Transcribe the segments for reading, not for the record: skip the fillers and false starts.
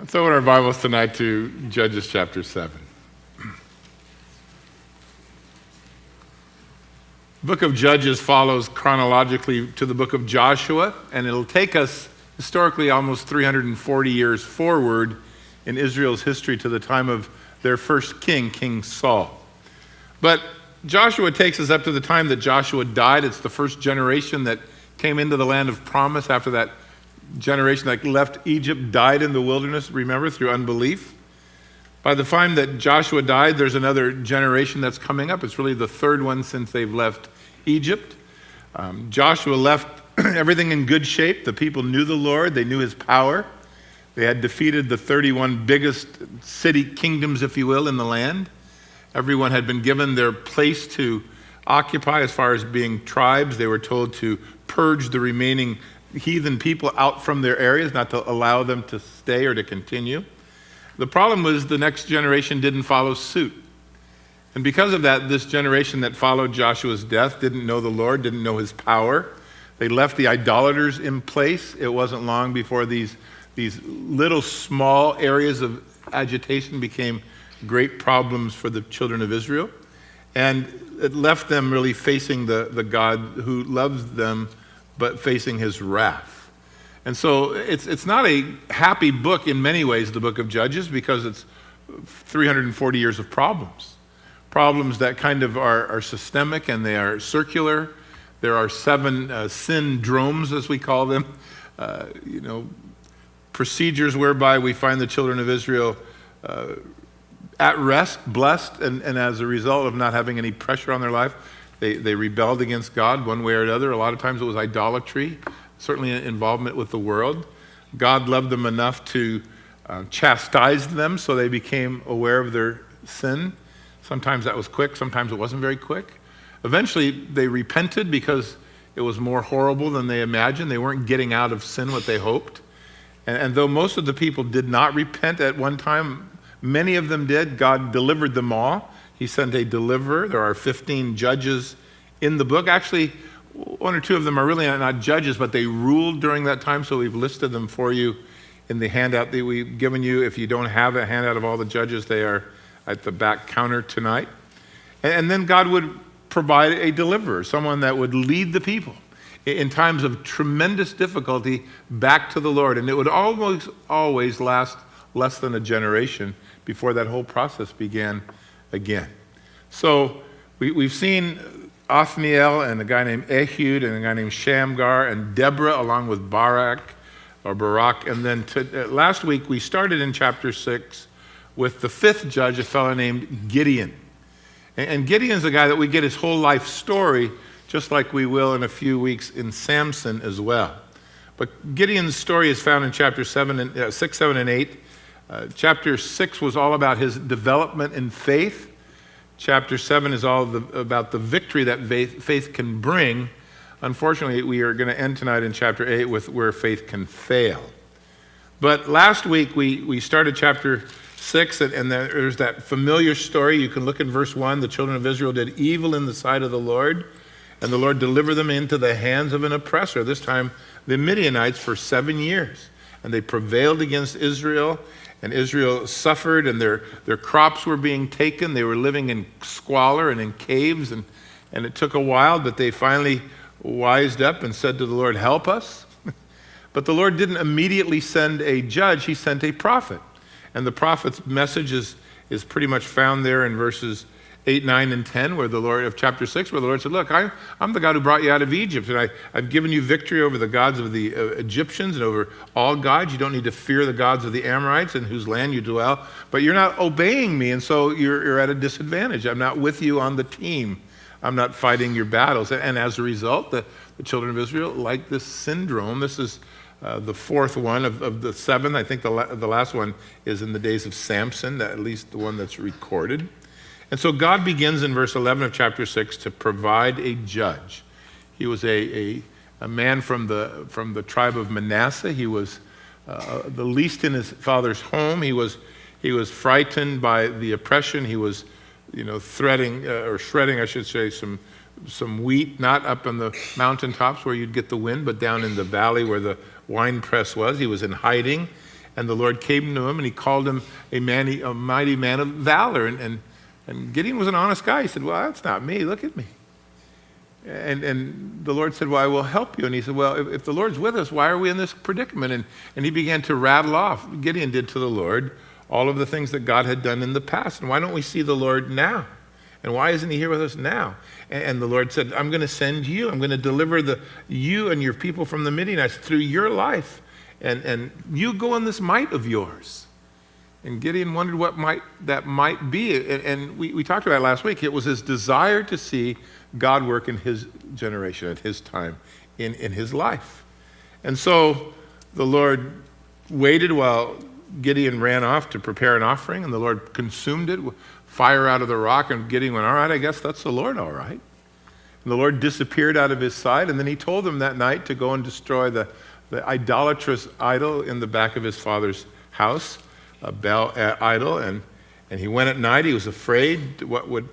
Let's open our Bibles tonight to Judges chapter 7. The book of Judges follows chronologically to the book of Joshua, and it'll take us historically almost 340 years forward in Israel's history to the time of their first king, King Saul. But Joshua takes us up to the time that Joshua died. It's the first generation that came into the land of promise after that generation that left Egypt died in the wilderness, remember, through unbelief. By the time that Joshua died, there's another generation that's coming up. It's really the third one since they've left Egypt. Joshua left everything in good shape. The people knew the Lord. They knew his power. They had defeated the 31 biggest city kingdoms, if you will, in the land. Everyone had been given their place to occupy as far as being tribes. They were told to purge the remaining heathen people out from their areas, not to allow them to stay or to continue. The problem was the next generation didn't follow suit. And because of that, this generation that followed Joshua's death didn't know the Lord, didn't know his power. They left the idolaters in place. It wasn't long before these little small areas of agitation became great problems for the children of Israel. And it left them really facing the God who loves them, but facing his wrath. And so it's not a happy book in many ways, the book of Judges, because it's 340 years of problems. Problems that kind of are systemic and they are circular. There are 7 syndromes, as we call them, procedures whereby we find the children of Israel at rest, blessed, and as a result of not having any pressure on their life, they rebelled against God one way or another. A lot of times it was idolatry, certainly involvement with the world. God loved them enough to chastise them so they became aware of their sin. Sometimes that was quick, sometimes it wasn't very quick. Eventually they repented because it was more horrible than they imagined. They weren't getting out of sin what they hoped. And though most of the people did not repent at one time, many of them did. God delivered them all. He sent a deliverer. There are 15 judges in the book. Actually, 1 or 2 of them are really not judges, but they ruled during that time, so we've listed them for you in the handout that we've given you. If you don't have a handout of all the judges, they are at the back counter tonight. And then God would provide a deliverer, someone that would lead the people in times of tremendous difficulty back to the Lord. And it would almost always last less than a generation before that whole process began again. So we've seen Othniel and a guy named Ehud and a guy named Shamgar and Deborah along with Barak. And then last week we started in chapter 6 with the 5th judge, a fellow named Gideon. And Gideon's a guy that we get his whole life story, just like we will in a few weeks in Samson as well. But Gideon's story is found in chapter 6, 7, and 8. Chapter 6 was all about his development in faith. Chapter 7 is all about the victory that faith can bring. Unfortunately, we are going to end tonight in chapter 8 with where faith can fail. But last week, we started chapter 6, and there's that familiar story. You can look in verse 1. The children of Israel did evil in the sight of the Lord, and the Lord delivered them into the hands of an oppressor, this time the Midianites, for 7 years. And they prevailed against Israel, and Israel suffered, and their crops were being taken. They were living in squalor and in caves, and it took a while, but they finally wised up and said to the Lord, help us. But the Lord didn't immediately send a judge, he sent a prophet. And the prophet's message is pretty much found there in verses 8, 9, and 10, where the Lord, of chapter 6, where the Lord said, look, I'm the God who brought you out of Egypt, and I've given you victory over the gods of the Egyptians and over all gods. You don't need to fear the gods of the Amorites in whose land you dwell, but you're not obeying me, and so you're at a disadvantage. I'm not with you on the team. I'm not fighting your battles. And as a result, the children of Israel, like this syndrome, this is the 4th one of the 7. I think the last one is in the days of Samson, at least the one that's recorded. And so God begins in verse 11 of chapter 6 to provide a judge. He was a man from the tribe of Manasseh. He was the least in his father's home. He was frightened by the oppression. He was, shredding, I should say, some wheat, not up on the mountaintops where you'd get the wind, but down in the valley where the wine press was. He was in hiding. And the Lord came to him, and he called him a mighty man of valor. And Gideon was an honest guy. He said, well, that's not me. Look at me. And the Lord said, well, I will help you. And he said, well, if the Lord's with us, why are we in this predicament? And he began to rattle off, Gideon did to the Lord, all of the things that God had done in the past. And why don't we see the Lord now? And why isn't he here with us now? And the Lord said, I'm going to send you. I'm going to deliver you and your people from the Midianites through your life. And you go in this might of yours. And Gideon wondered what that might be. And we talked about it last week. It was his desire to see God work in his generation, at his time, in his life. And so the Lord waited while Gideon ran off to prepare an offering, and the Lord consumed it with fire out of the rock, and Gideon went, all right, I guess that's the Lord, all right. And the Lord disappeared out of his sight, and then he told him that night to go and destroy the idolatrous idol in the back of his father's house, a Baal idol, and he went at night. He was afraid what would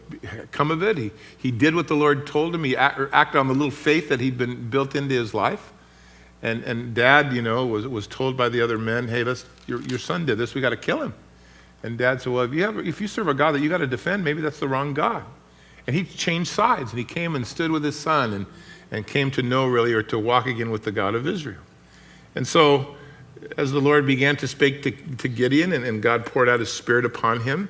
come of it. He did what the Lord told him. He acted on the little faith that he'd been built into his life. And Dad, was told by the other men, hey, your son did this. We got to kill him. And Dad said, well, if you serve a God that you got to defend, maybe that's the wrong God. And he changed sides, and he came and stood with his son and came to know really, or to walk again with the God of Israel. And so as the Lord began to speak to Gideon, and God poured out his spirit upon him,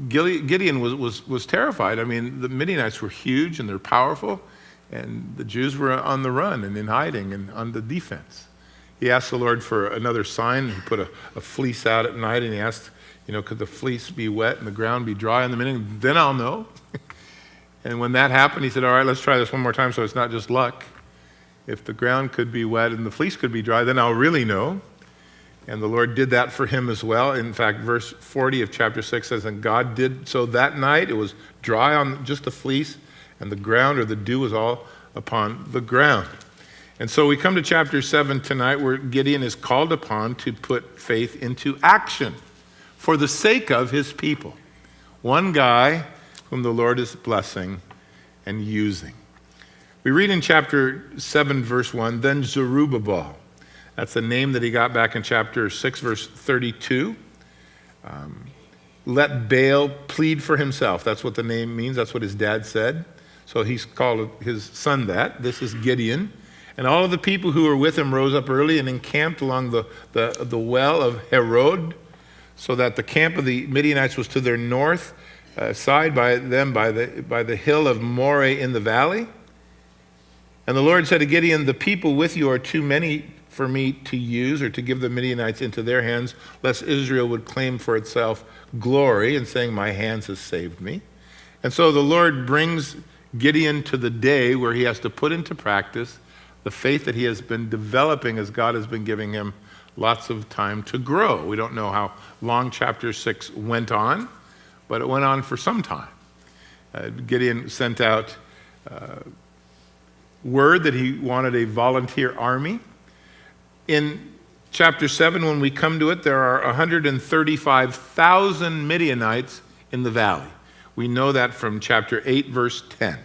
Gideon was terrified. I mean, the Midianites were huge and they're powerful, and the Jews were on the run and in hiding and on the defense. He asked the Lord for another sign. He put a fleece out at night, and he asked, could the fleece be wet and the ground be dry in the Midian? Then I'll know. And when that happened, he said, all right, let's try this one more time so it's not just luck. If the ground could be wet and the fleece could be dry, then I'll really know. And the Lord did that for him as well. In fact, verse 40 of chapter 6 says, and God did so that night. It was dry on just the fleece, and the ground, or the dew, was all upon the ground. And so we come to chapter 7 tonight, where Gideon is called upon to put faith into action for the sake of his people. One guy whom the Lord is blessing and using. We read in chapter 7, verse 1, then Zerubbabel. That's the name that he got back in chapter 6, verse 32. Let Baal plead for himself. That's what the name means. That's what his dad said. So he's called his son that. This is Gideon. And all of the people who were with him rose up early and encamped along the well of Herod, so that the camp of the Midianites was to their north side by the hill of Moreh in the valley. And the Lord said to Gideon, the people with you are too many for me to use, or to give the Midianites into their hands, lest Israel would claim for itself glory in saying, my hands has saved me. And so the Lord brings Gideon to the day where he has to put into practice the faith that he has been developing as God has been giving him lots of time to grow. We don't know how long chapter 6 went on, but it went on for some time. Gideon sent out word that he wanted a volunteer army. In chapter 7, when we come to it, there are 135,000 Midianites in the valley. We know that from chapter 8, verse 10,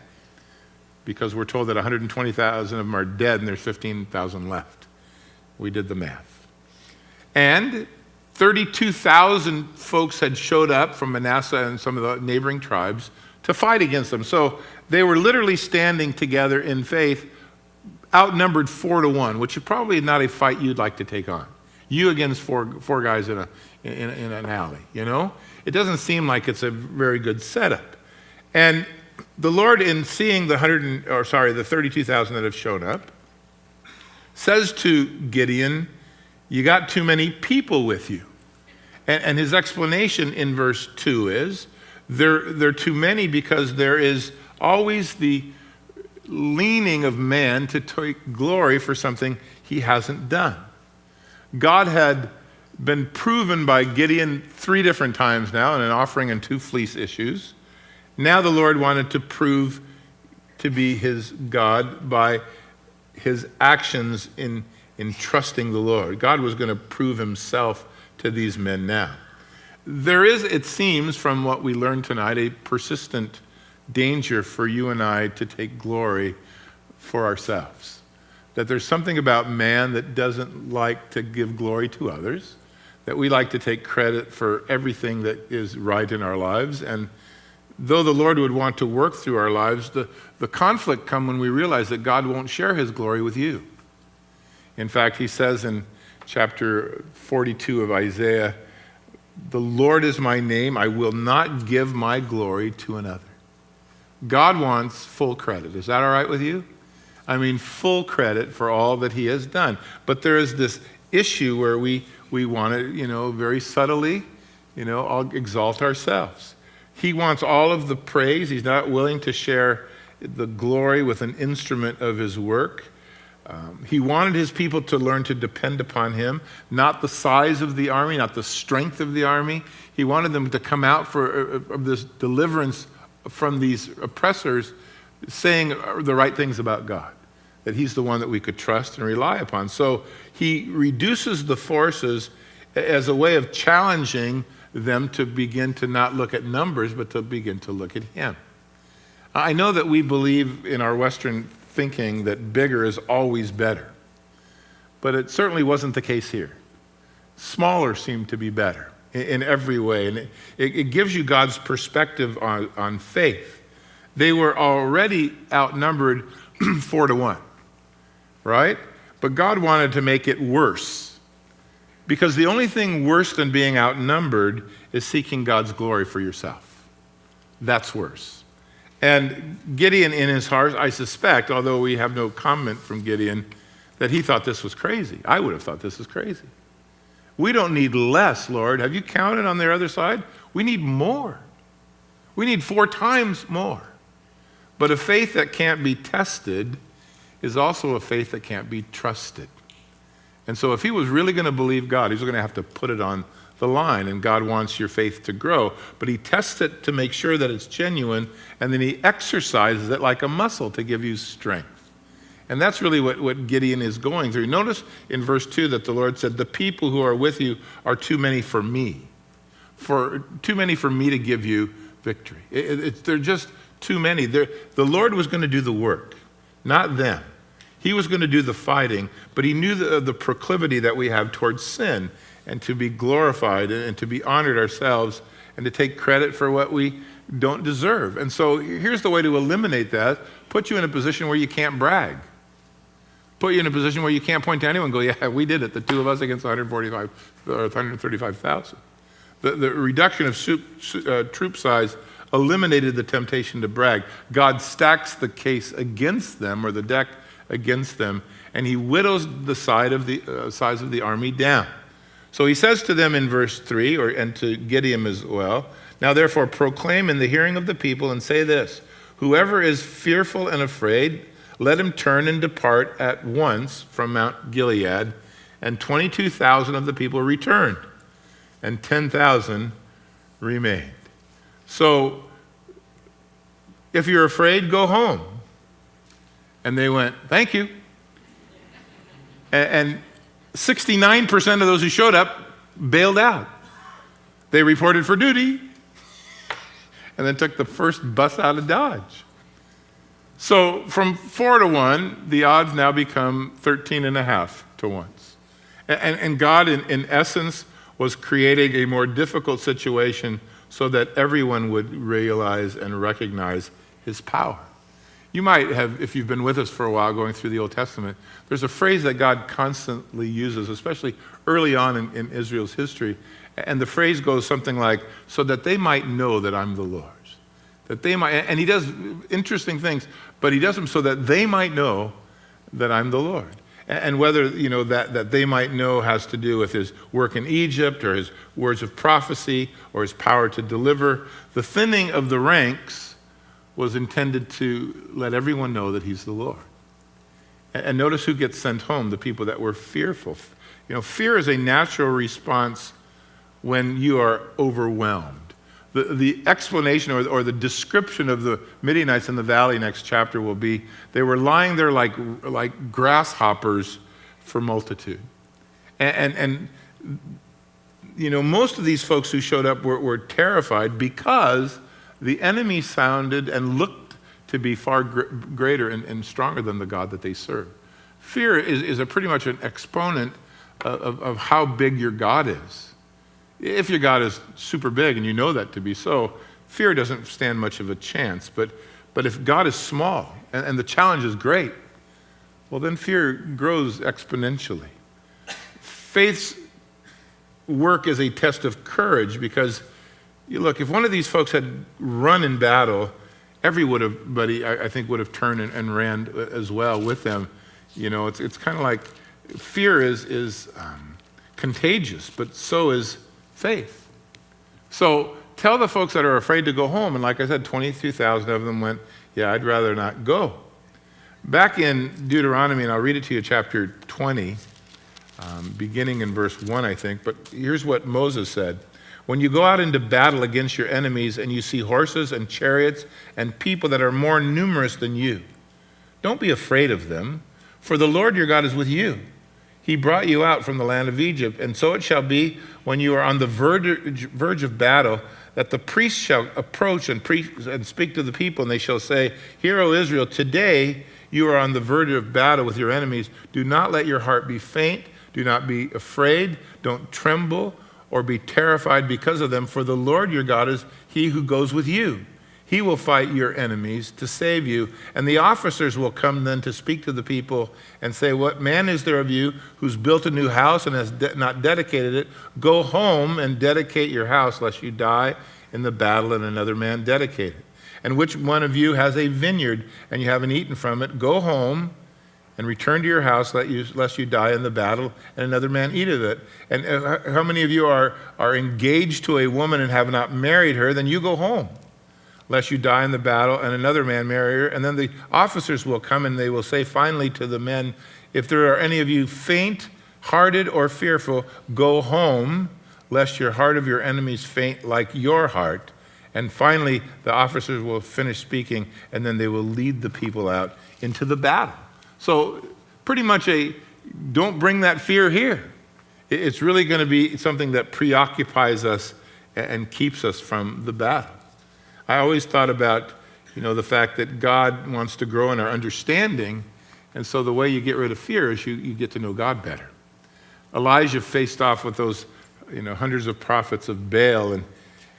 because we're told that 120,000 of them are dead and there's 15,000 left. We did the math. And 32,000 folks had showed up from Manasseh and some of the neighboring tribes to fight against them. So they were literally standing together in faith, outnumbered 4-1, which is probably not a fight you'd like to take on. You against four guys in an alley, It doesn't seem like it's a very good setup. And the Lord, in seeing the 32,000 that have shown up, says to Gideon, you got too many people with you. And his explanation in verse 2 is, they're too many because there is always the leaning of man to take glory for something he hasn't done. God had been proven by Gideon 3 different times now in an offering and 2 fleece issues. Now the Lord wanted to prove to be his God by his actions in trusting the Lord. God was going to prove himself to these men now. There is, it seems, from what we learned tonight, a persistent danger for you and I to take glory for ourselves. That there's something about man that doesn't like to give glory to others. that we like to take credit for everything that is right in our lives. And though the Lord would want to work through our lives, the conflict comes when we realize that God won't share his glory with you. In fact, he says in chapter 42 of Isaiah, "The Lord is my name, I will not give my glory to another." God wants full credit. Is that all right with you? I mean, full credit for all that he has done. But there is this issue where we want to, very subtly, all exalt ourselves. He wants all of the praise. He's not willing to share the glory with an instrument of his work. He wanted his people to learn to depend upon him, not the size of the army, not the strength of the army. He wanted them to come out for this deliverance from these oppressors, saying the right things about God, that he's the one that we could trust and rely upon. So he reduces the forces as a way of challenging them to begin to not look at numbers, but to begin to look at him. I know that we believe in our Western thinking that bigger is always better, but it certainly wasn't the case here. Smaller seemed to be better in every way, and it gives you God's perspective on faith. They were already outnumbered 4-1, right? But God wanted to make it worse, because the only thing worse than being outnumbered is seeking God's glory for yourself. That's worse. And Gideon, in his heart, I suspect, although we have no comment from Gideon, that he thought this was crazy. I would have thought this was crazy. We don't need less, Lord. Have you counted on their other side? We need more. We need 4 times more. But a faith that can't be tested is also a faith that can't be trusted. And so if he was really going to believe God, he's going to have to put it on the line, and God wants your faith to grow. But he tests it to make sure that it's genuine, and then he exercises it like a muscle to give you strength. And that's really what Gideon is going through. Notice in verse 2 that the Lord said, "The people who are with you are too many for me. Too many for me to give you victory." They're just too many. The Lord was going to do the work, not them. He was going to do the fighting, but he knew the proclivity that we have towards sin, and to be glorified and to be honored ourselves and to take credit for what we don't deserve. And so here's the way to eliminate that: put you in a position where you can't brag. Put you in a position where you can't point to anyone and go, "Yeah, we did it, the 2 of us against 145 or 135,000. The reduction of troop size eliminated the temptation to brag. God stacks the case against them, or the deck against them, and he whittles the size of the army down. So he says to them in verse 3, and to Gideon as well, "Now therefore proclaim in the hearing of the people and say this: whoever is fearful and afraid, let him turn and depart at once from Mount Gilead." And 22,000 of the people returned, and 10,000 remained. So if you're afraid, go home. And they went, "Thank you." And 69% of those who showed up bailed out. They reported for duty and then took the first bus out of Dodge. So from 4-1, the odds now become 13.5 to 1. And God, in essence, was creating a more difficult situation so that everyone would realize and recognize his power. You might have, if you've been with us for a while going through the Old Testament, there's a phrase that God constantly uses, especially early on in Israel's history. And the phrase goes something like, "so that they might know that I'm the Lord." That they might, and he does interesting things, but he does them so that they might know that I'm the Lord. And whether, that they might know has to do with his work in Egypt, or his words of prophecy, or his power to deliver, the thinning of the ranks was intended to let everyone know that he's the Lord. And notice who gets sent home: the people that were fearful. Fear is a natural response when you are overwhelmed. The explanation or the description of the Midianites in the valley next chapter will be, they were lying there like grasshoppers for multitude. And most of these folks who showed up were terrified because the enemy sounded and looked to be far greater and stronger than the God that they serve. Fear is a pretty much an exponent of how big your God is. If your God is super big and you know that to be so, fear doesn't stand much of a chance. But if God is small and the challenge is great, well, then fear grows exponentially. Faith's work is a test of courage because, you look, if one of these folks had run in battle, everybody, I think, would have turned and ran as well with them. It's kind of like fear is contagious, but so is faith. So tell the folks that are afraid to go home, and like I said, 22,000 of them went, yeah, I'd rather not go. Back in Deuteronomy, and I'll read it to you, chapter 20, beginning in verse 1, I think, but here's what Moses said. When you go out into battle against your enemies and you see horses and chariots and people that are more numerous than you, don't be afraid of them, for the Lord your God is with you. He brought you out from the land of Egypt, and so it shall be when you are on the verge of battle that the priests shall approach and speak to the people, and they shall say, Hear, O Israel, today you are on the verge of battle with your enemies. Do not let your heart be faint. Do not be afraid. Don't tremble or be terrified because of them, for the Lord your God is he who goes with you. He will fight your enemies to save you. And the officers will come then to speak to the people and say, What man is there of you who's built a new house and has not dedicated it? Go home and dedicate your house, lest you die in the battle and another man dedicate it. And which one of you has a vineyard and you haven't eaten from it? Go home and return to your house, lest you die in the battle and another man eat of it. And how many of you are engaged to a woman and have not married her? Then you go home, lest you die in the battle and another man marry her. And then the officers will come and they will say finally to the men, If there are any of you faint-hearted or fearful, go home, lest your heart of your enemies faint like your heart. And finally, the officers will finish speaking, and then they will lead the people out into the battle. So pretty much don't bring that fear here. It's really going to be something that preoccupies us and keeps us from the battle. I always thought about, the fact that God wants to grow in our understanding, and so the way you get rid of fear is you get to know God better. Elijah faced off with those, hundreds of prophets of Baal,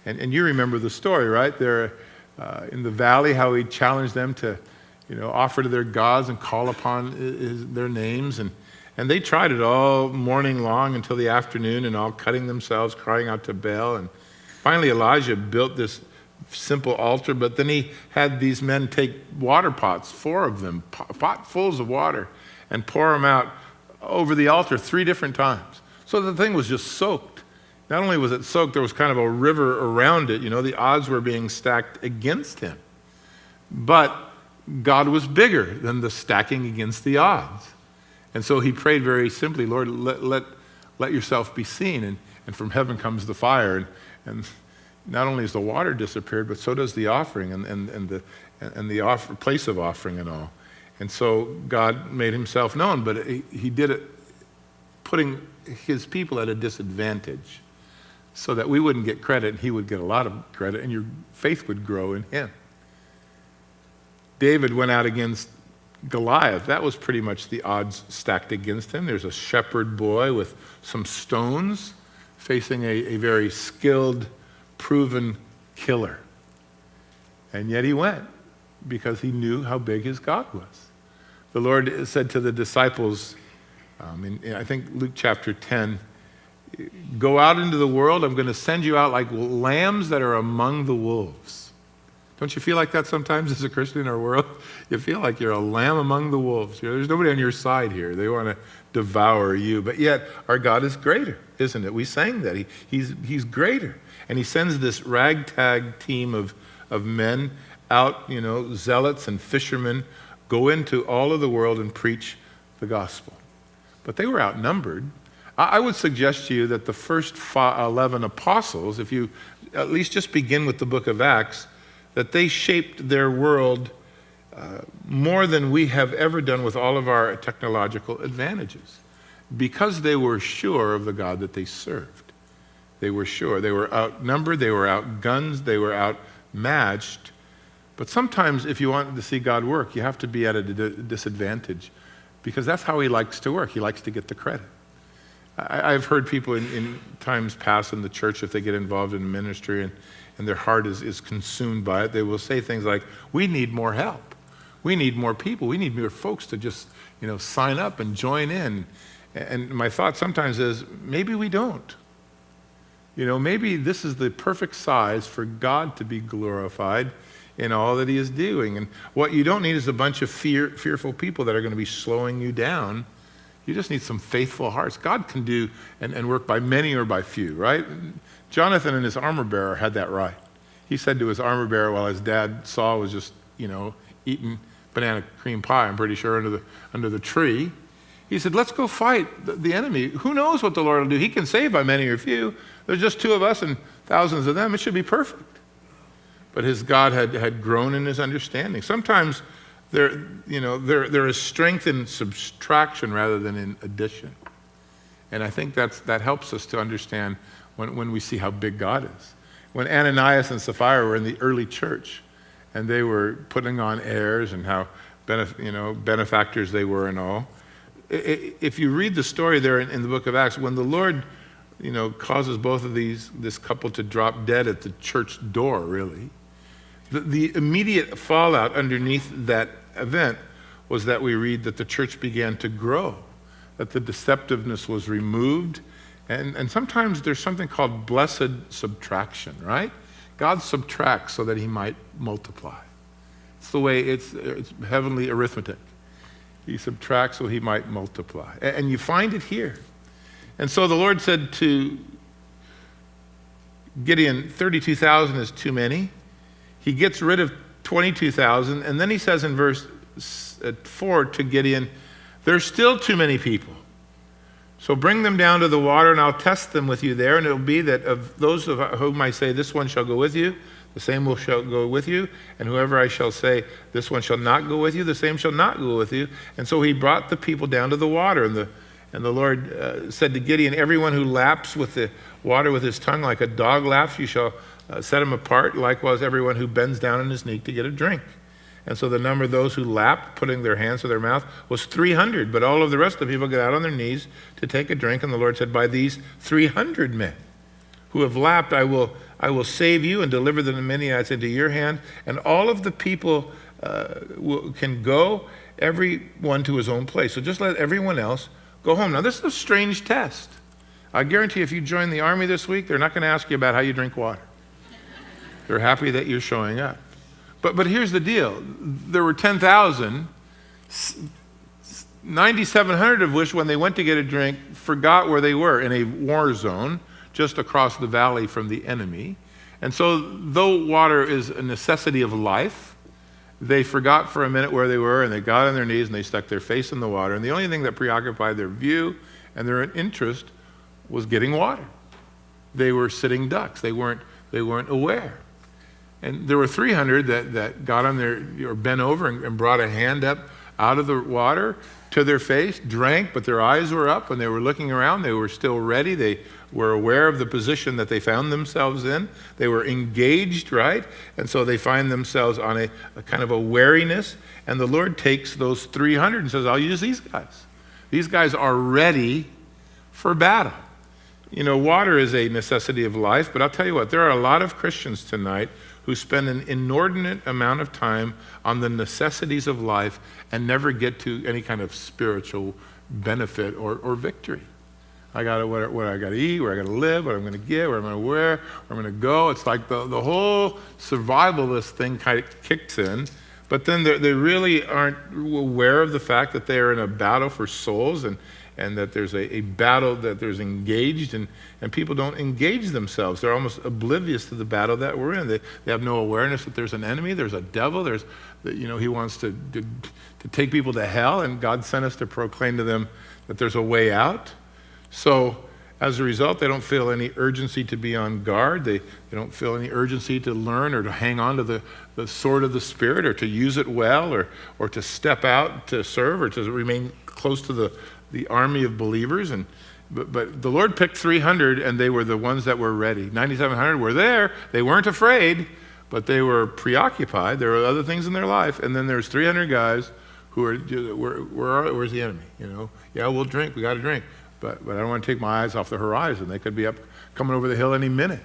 and you remember the story, right? There in the valley, how he challenged them to, offer to their gods and call upon their names, and they tried it all morning long until the afternoon, and all cutting themselves, crying out to Baal, and finally Elijah built this simple altar, but then he had these men take water pots, 4 of them, potfuls of water, and pour them out over the altar 3 different times. So the thing was just soaked. Not only was it soaked, there was kind of a river around it. The odds were being stacked against him. But God was bigger than the stacking against the odds. And so he prayed very simply, Lord, let yourself be seen. And from heaven comes the fire. And not only has the water disappeared, but so does the offering and the place of offering and all. And so God made himself known, but he did it putting his people at a disadvantage so that we wouldn't get credit and he would get a lot of credit and your faith would grow in him. David went out against Goliath. That was pretty much the odds stacked against him. There's a shepherd boy with some stones facing a very skilled, proven killer. And yet he went because he knew how big his God was. The Lord said to the disciples, in I think Luke chapter 10, Go out into the world. I'm going to send you out like lambs that are among the wolves. Don't you feel like that sometimes as a Christian in our world? You feel like you're a lamb among the wolves. There's nobody on your side here. They want to devour you. But yet our God is greater, isn't it? We sang that. He's greater. And he sends this ragtag team of men out, zealots and fishermen, go into all of the world and preach the gospel. But they were outnumbered. I would suggest to you that the first 11 apostles, if you at least just begin with the book of Acts, that they shaped their world more than we have ever done with all of our technological advantages, because they were sure of the God that they served. They were sure. They were outnumbered, they were outgunned, they were outmatched. But sometimes if you want to see God work, you have to be at a disadvantage, because that's how he likes to work. He likes to get the credit. I've heard people in times past in the church, if they get involved in ministry and their heart is consumed by it, they will say things like, we need more help. We need more people. We need more folks to just, sign up and join in. And my thought sometimes is, maybe we don't. Maybe this is the perfect size for God to be glorified in all that he is doing. And what you don't need is a bunch of fearful people that are going to be slowing you down. You just need some faithful hearts. God can do and work by many or by few, right? Jonathan and his armor bearer had that right. He said to his armor bearer while his dad Saul was just, eating banana cream pie, I'm pretty sure, under the tree. He said, let's go fight the enemy. Who knows what the Lord will do? He can save by many or few. There's just 2 of us and thousands of them. It should be perfect. But his God had grown in his understanding. Sometimes there is strength in subtraction rather than in addition. And I think that helps us to understand when we see how big God is. When Ananias and Sapphira were in the early church, and they were putting on airs and how benefactors they were and all. If you read the story there in the book of Acts, when the Lord causes both of this couple to drop dead at the church door, really, the immediate fallout underneath that event was that we read that the church began to grow, that the deceptiveness was removed, and sometimes there's something called blessed subtraction, right? God subtracts so that he might multiply. It's the way it's heavenly arithmetic. He subtracts so he might multiply. And you find it here. And so the Lord said to Gideon, 32,000 is too many. He gets rid of 22,000. And then he says in verse 4 to Gideon, there's still too many people. So bring them down to the water, and I'll test them with you there. And it will be that of those of whom I say, this one shall go with you, the same shall go with you. And whoever I shall say, this one shall not go with you, the same shall not go with you. And so he brought the people down to the water. And the Lord said to Gideon, everyone who laps with the water with his tongue like a dog laps, you shall set him apart. Likewise, everyone who bends down on his knee to get a drink. And so the number of those who lapped, putting their hands to their mouth, was 300. But all of the rest of the people got out on their knees to take a drink. And the Lord said, by these 300 men who have lapped, I will save you and deliver the Midianites into your hand. And all of the people can go, everyone to his own place. So just let everyone else go home. Now, this is a strange test. I guarantee if you join the army this week, they're not going to ask you about how you drink water. They're happy that you're showing up. But here's the deal. There were 10,000, 9,700 of which, when they went to get a drink, forgot where they were, in a war zone just across the valley from the enemy. And so though water is a necessity of life, they forgot for a minute where they were, and they got on their knees and they stuck their face in the water. And the only thing that preoccupied their view and their interest was getting water. They were sitting ducks. They weren't aware. And there were 300 that got on or bent over and brought a hand up out of the water to their face, drank, but their eyes were up. When they were looking around, they were still ready. They were aware of the position that they found themselves in. They were engaged, right? And so they find themselves on a kind of a wariness. And the Lord takes those 300 and says, I'll use these guys. These guys are ready for battle. Water is a necessity of life, but I'll tell you what, there are a lot of Christians tonight who spend an inordinate amount of time on the necessities of life and never get to any kind of spiritual benefit or victory. I got to what I got to eat, where I got to live, what I'm going to get, where I'm going to wear, where I'm going to go. It's like the whole survivalist thing kind of kicks in, but then they really aren't aware of the fact that they are in a battle for souls and that there's a battle that there's engaged, and people don't engage themselves. They're almost oblivious to the battle that we're in. They have no awareness that there's an enemy, there's a devil, he wants to take people to hell, and God sent us to proclaim to them that there's a way out. So as a result, they don't feel any urgency to be on guard. They don't feel any urgency to learn or to hang on to the sword of the Spirit, or to use it well, or to step out to serve, or to remain close to the army of believers. But the Lord picked 300, and they were the ones that were ready. 9,700 were there. They weren't afraid, but they were preoccupied. There were other things in their life. And then there's 300 guys who where's the enemy? Yeah, we'll drink. We got to drink. but I don't want to take my eyes off the horizon. They could be up coming over the hill any minute.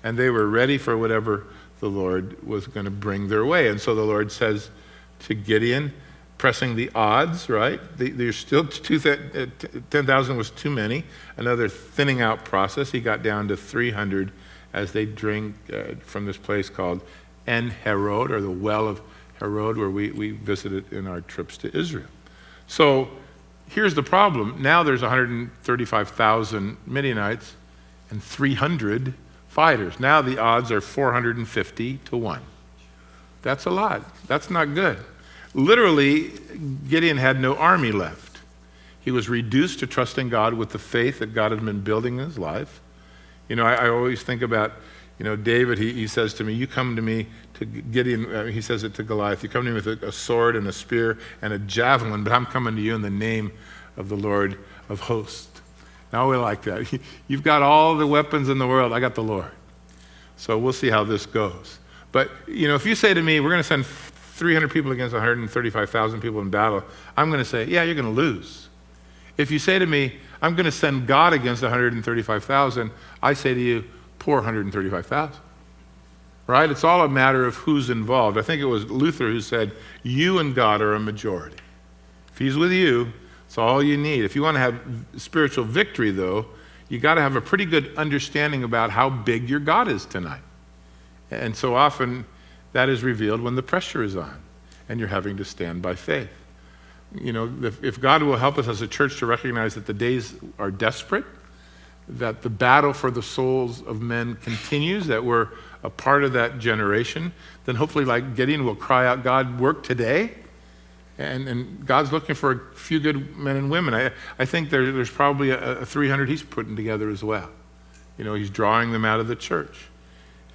And they were ready for whatever the Lord was going to bring their way. And so the Lord says to Gideon, pressing the odds, right? There's still 10,000 was too many. Another thinning out process. He got down to 300 as they drink from this place called En Herod, or the well of Herod, where we visited in our trips to Israel. So here's the problem. Now there's 135,000 Midianites and 300 fighters. Now the odds are 450 to 1. That's a lot. That's not good. Literally, Gideon had no army left. He was reduced to trusting God with the faith that God had been building in his life. You know, I always think about, David, he says to me, you come to me, to Gideon, he says it to Goliath, you come to me with a sword and a spear and a javelin, but I'm coming to you in the name of the Lord of hosts. Now we like that. You've got all the weapons in the world. I got the Lord. So we'll see how this goes. But, if you say to me, we're going to send 300 people against 135,000 people in battle, I'm going to say, yeah, you're going to lose. If you say to me, I'm going to send God against 135,000, I say to you, poor 135,000. Right? It's all a matter of who's involved. I think it was Luther who said, you and God are a majority. If he's with you, it's all you need. If you want to have spiritual victory, though, you got to have a pretty good understanding about how big your God is tonight. And so often that is revealed when the pressure is on and you're having to stand by faith. If God will help us as a church to recognize that the days are desperate, that the battle for the souls of men continues, that we're a part of that generation, then hopefully, like Gideon, will cry out, God, work today. And God's looking for a few good men and women. I think there's probably a 300 he's putting together as well. He's drawing them out of the church.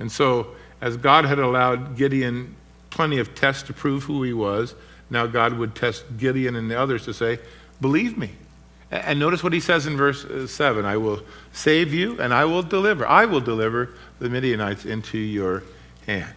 And so, as God had allowed Gideon plenty of tests to prove who he was, now God would test Gideon and the others to say, believe me. And notice what he says in verse 7, I will save you and I will deliver. I will deliver the Midianites into your hand.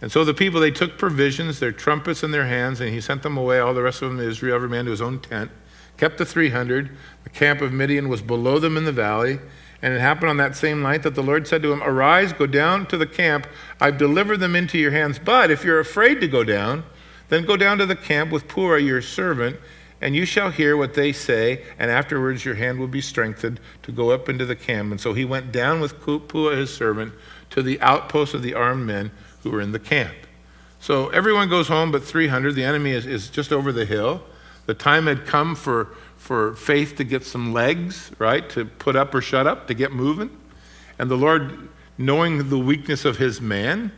And so the people, they took provisions, their trumpets in their hands, and he sent them away, all the rest of them to Israel, every man to his own tent, kept the 300. The camp of Midian was below them in the valley. And it happened on that same night that the Lord said to him, arise, go down to the camp. I've delivered them into your hands. But if you're afraid to go down, then go down to the camp with Pua, your servant, and you shall hear what they say, and afterwards your hand will be strengthened to go up into the camp. And so he went down with Pua, his servant, to the outpost of the armed men who were in the camp. So everyone goes home but 300. The enemy is just over the hill. The time had come for faith to get some legs, right, to put up or shut up, to get moving. And the Lord, knowing the weakness of his man,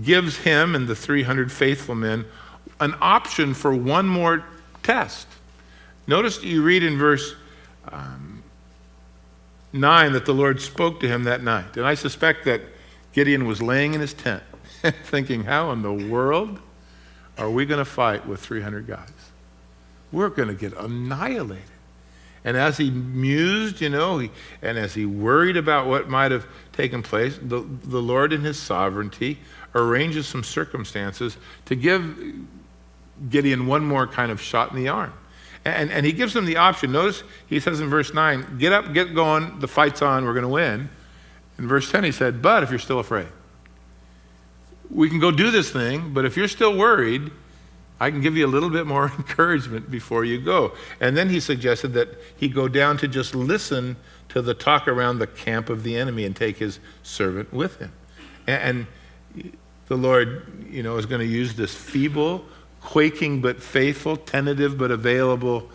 gives him and the 300 faithful men an option for one more test. Notice you read in verse 9 that the Lord spoke to him that night. And I suspect that Gideon was laying in his tent thinking, how in the world are we going to fight with 300 guys? We're going to get annihilated. And as he mused, and as he worried about what might have taken place, the Lord in his sovereignty arranges some circumstances to give Gideon one more kind of shot in the arm. And he gives him the option. Notice he says in verse 9, get up, get going, the fight's on, we're going to win. In verse 10 he said, but if you're still afraid, we can go do this thing, but if you're still worried, I can give you a little bit more encouragement before you go. And then he suggested that he go down to just listen to the talk around the camp of the enemy and take his servant with him. And the Lord, is going to use this feeble, quaking but faithful, tentative but available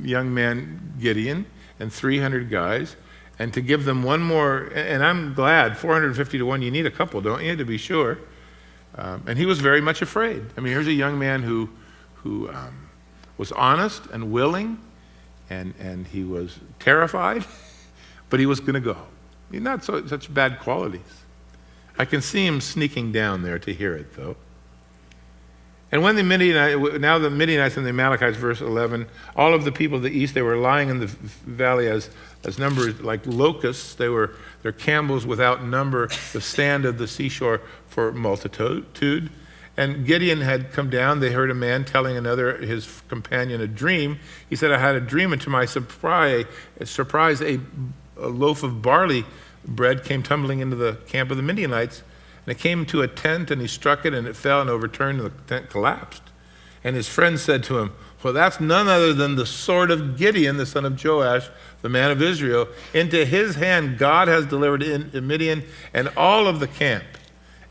young man, Gideon, and 300 guys, and to give them one more, and I'm glad, 450 to 1, you need a couple, don't you, to be sure. And he was very much afraid. I mean, here's a young man who was honest and willing, and he was terrified, but he was going to go. Not such bad qualities. I can see him sneaking down there to hear it, though. And when the Midianites and the Amalekites, verse 11, all of the people of the east, they were lying in the valley as numbers like locusts. Their camels without number, the sand of the seashore for multitude. And Gideon had come down. They heard a man telling his companion, a dream. He said, I had a dream, and to my surprise, a loaf of barley bread came tumbling into the camp of the Midianites. And it came to a tent, and he struck it, and it fell and overturned, and the tent collapsed. And his friends said to him, well, that's none other than the sword of Gideon, the son of Joash, the man of Israel. Into his hand God has delivered in Midian and all of the camp.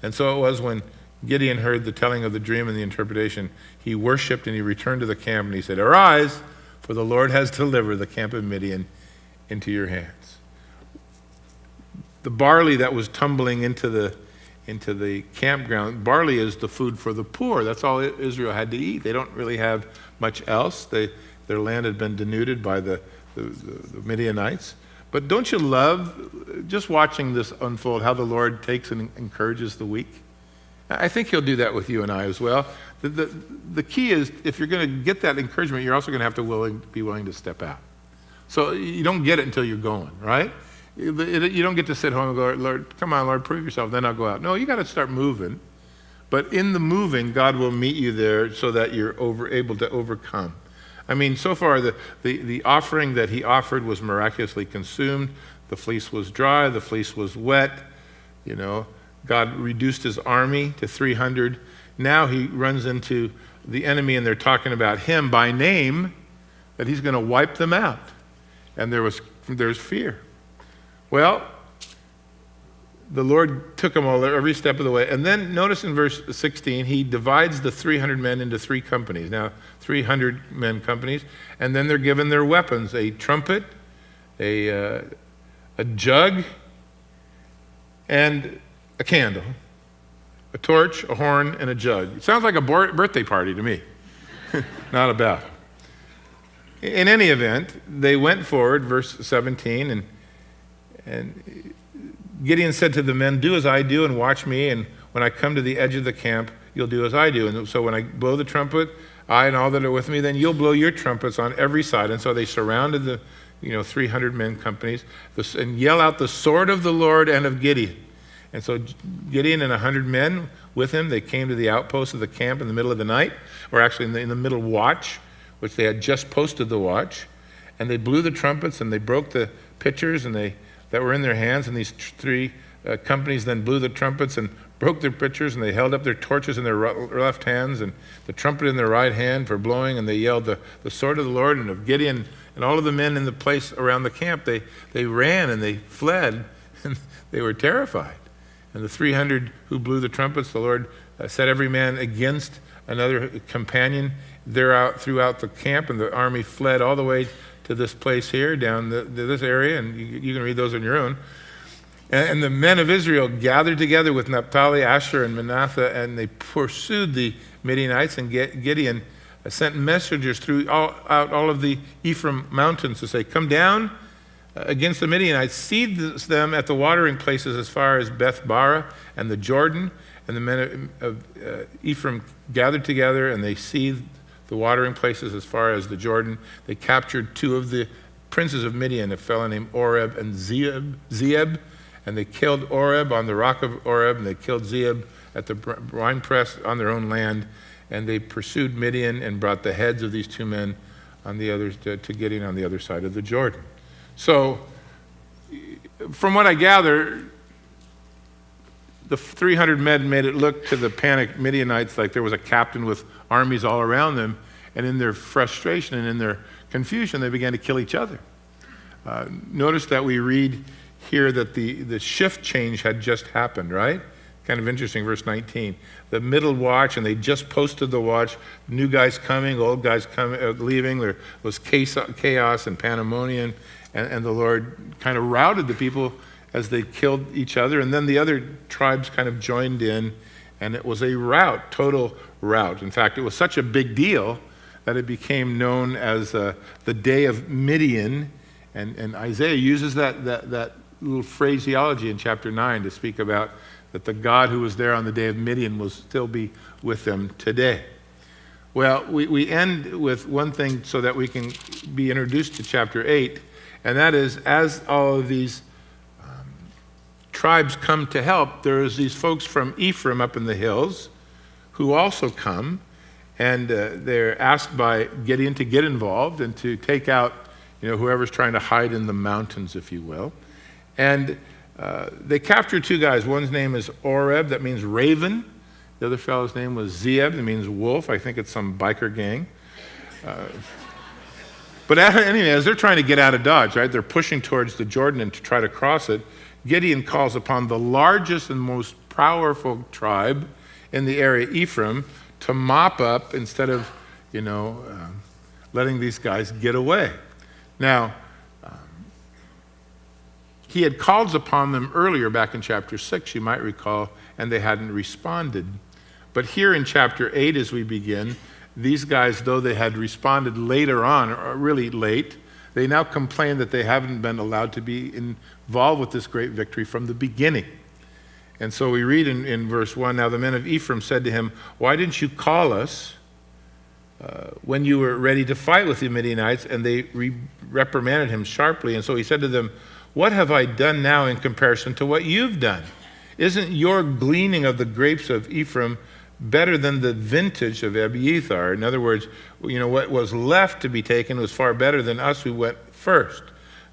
And so it was when Gideon heard the telling of the dream and the interpretation, he worshiped and he returned to the camp, and he said, arise, for the Lord has delivered the camp of Midian into your hands. The barley that was tumbling into the campground, barley is the food for the poor. That's all Israel had to eat. They don't really have much else. Their land had been denuded by the Midianites. But don't you love just watching this unfold, how the Lord takes and encourages the weak? I think he'll do that with you and I as well. The key is, if you're going to get that encouragement, you're also going to have to be willing to step out. So you don't get it until you're going, right? You don't get to sit home and go, Lord, come on, Lord, prove yourself, then I'll go out. No, you got to start moving. But in the moving, God will meet you there so that you're able to overcome. I mean, so far, the offering that he offered was miraculously consumed. The fleece was dry, the fleece was wet. You know, God reduced his army to 300. Now he runs into the enemy, and they're talking about him by name, that he's going to wipe them out. And there's fear. Well, the Lord took them all every step of the way. And then notice in verse 16, he divides the 300 men into 3 companies. Now, 300 men companies. And then they're given their weapons, a trumpet, a jug, and a candle, a torch, a horn, and a jug. It sounds like a birthday party to me. Not a battle. In any event, they went forward, verse 17, and Gideon said to the men, do as I do and watch me, and when I come to the edge of the camp, you'll do as I do. And so when I blow the trumpet, I and all that are with me, then you'll blow your trumpets on every side. And so they surrounded the 300 men companies and yell out the sword of the Lord and of Gideon. And so Gideon and 100 men with him, they came to the outpost of the camp in the middle of the night, or actually in the middle watch, which they had just posted the watch. And they blew the trumpets, and they broke the pitchers that were in their hands, and these 3 companies then blew the trumpets and broke their pitchers, and they held up their torches in their left hands and the trumpet in their right hand for blowing, and they yelled the sword of the Lord and of Gideon. And all of the men in the place around the camp, they ran and they fled, and they were terrified. And the 300 who blew the trumpets, the Lord set every man against another companion throughout the camp, and the army fled all the way to this place here, down this area, and you can read those on your own. And the men of Israel gathered together with Naphtali, Asher, and Manasseh, and they pursued the Midianites, and Gideon sent messengers throughout all of the Ephraim mountains to say, come down against the Midianites, seize them at the watering places as far as Beth-barah and the Jordan. And the men of Ephraim gathered together, and they seized the watering places as far as the Jordan. They captured 2 of the princes of Midian, a fellow named Oreb and Zeeb, and they killed Oreb on the rock of Oreb, and they killed Zeeb at the winepress on their own land. And they pursued Midian and brought the heads of these 2 men to Gideon on the other side of the Jordan. So, from what I gather, the 300 men made it look to the panicked Midianites like there was a captain with armies all around them, and in their frustration and in their confusion, they began to kill each other. Notice that we read here that the shift change had just happened, right? Kind of interesting, verse 19. The middle watch, and they just posted the watch. New guys coming, old guys coming, leaving. There was chaos and pandemonium, and the Lord kind of routed the people as they killed each other. And then the other tribes kind of joined in, and it was a rout, total rout. In fact, it was such a big deal that it became known as the Day of Midian. And Isaiah uses that little phraseology in chapter 9 to speak about that the God who was there on the day of Midian will still be with them today. Well, we end with one thing so that we can be introduced to chapter 8, and that is, as all of these tribes come to help, there's these folks from Ephraim up in the hills who also come, and they're asked by Gideon to get involved and to take out, whoever's trying to hide in the mountains, if you will. And they capture two guys. One's name is Oreb, that means raven. The other fellow's name was Zeeb, that means wolf. I think it's some biker gang. But anyway, as they're trying to get out of Dodge, right, they're pushing towards the Jordan and to try to cross it, Gideon calls upon the largest and most powerful tribe in the area, Ephraim, to mop up instead of, letting these guys get away. Now, he had called upon them earlier back in chapter 6, you might recall, and they hadn't responded. But here in chapter 8, as we begin, these guys, though they had responded later on, or really late, they now complain that they haven't been allowed to be involved with this great victory from the beginning. And so we read in verse 1, now the men of Ephraim said to him, why didn't you call us when you were ready to fight with the Midianites? And they reprimanded him sharply. And so he said to them, what have I done now in comparison to what you've done? Isn't your gleaning of the grapes of Ephraim better than the vintage of Abiathar? In other words, what was left to be taken was far better than us who went first.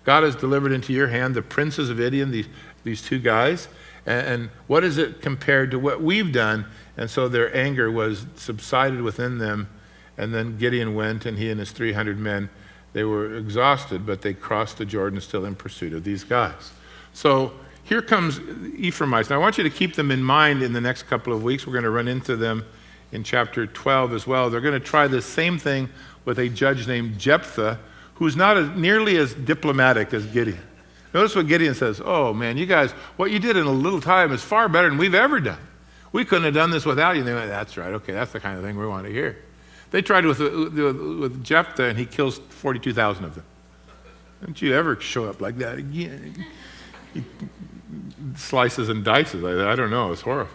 God has delivered into your hand the princes of Midian, these two guys, and what is it compared to what we've done? And so their anger was subsided within them, and then Gideon went, and he and his 300 men, they were exhausted, but they crossed the Jordan still in pursuit of these guys. So here comes Ephraimites. Now I want you to keep them in mind in the next couple of weeks. We're going to run into them in chapter 12 as well. They're going to try the same thing with a judge named Jephthah, who's not nearly as diplomatic as Gideon. Notice what Gideon says, oh man, you guys, what you did in a little time is far better than we've ever done. We couldn't have done this without you. And they went, that's right, okay, that's the kind of thing we want to hear. They tried with Jephthah, and he kills 42,000 of them. Don't you ever show up like that again. He slices and dices. I don't know, it's horrible.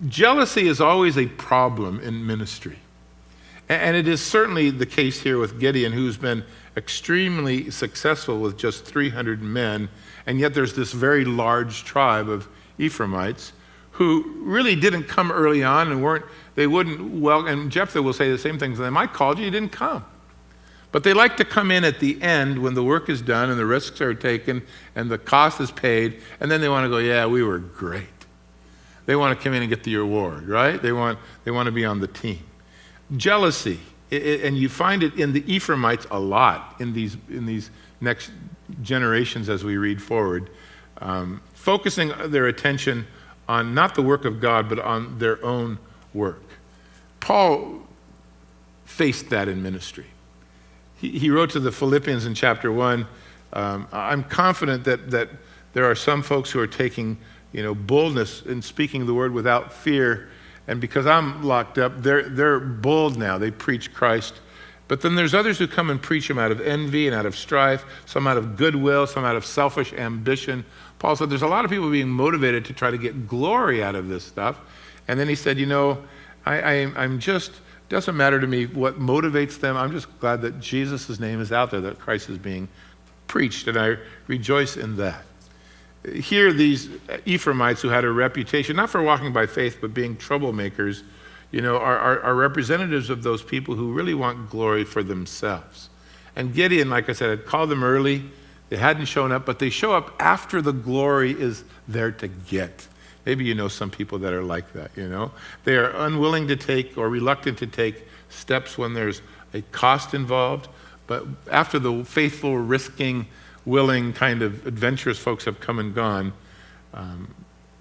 Jealousy is always a problem in ministry. And it is certainly the case here with Gideon, who's been extremely successful with just 300 men, and yet there's this very large tribe of Ephraimites who really didn't come early on and and Jephthah will say the same things to them. I called you, you didn't come. But they like to come in at the end when the work is done and the risks are taken and the cost is paid, and then they want to go, yeah, we were great. They want to come in and get the reward, right? They want to be on the team. Jealousy, and you find it in the Ephraimites a lot in these next generations as we read forward, focusing their attention on not the work of God, but on their own work. Paul faced that in ministry. He wrote to the Philippians in chapter 1, I'm confident that there are some folks who are taking boldness in speaking the word without fear, and because I'm locked up, they're bold now. They preach Christ. But then there's others who come and preach him out of envy and out of strife, some out of goodwill, some out of selfish ambition. Paul said there's a lot of people being motivated to try to get glory out of this stuff. And then he said, I'm just, doesn't matter to me what motivates them. I'm just glad that Jesus' name is out there, that Christ is being preached, and I rejoice in that. Here, these Ephraimites who had a reputation, not for walking by faith, but being troublemakers, are representatives of those people who really want glory for themselves. And Gideon, like I said, had called them early. They hadn't shown up, but they show up after the glory is there to get. Maybe you know some people that are like that, They are unwilling to take or reluctant to take steps when there's a cost involved, but after the faithful, risking, willing, kind of adventurous folks have come and gone,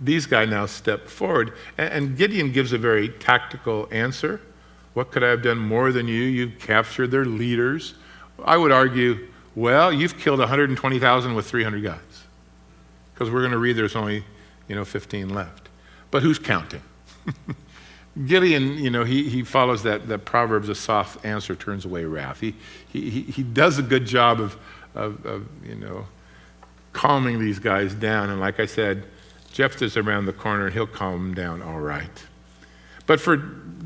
these guys now step forward. And Gideon gives a very tactical answer. What could I have done more than you? You've captured their leaders. I would argue, well, you've killed 120,000 with 300 guys. Because we're going to read there's only 15 left. But who's counting? Gideon, he follows that Proverbs, a soft answer turns away wrath. He does a good job of calming these guys down. And like I said, Jephthah's around the corner and he'll calm them down all right. But for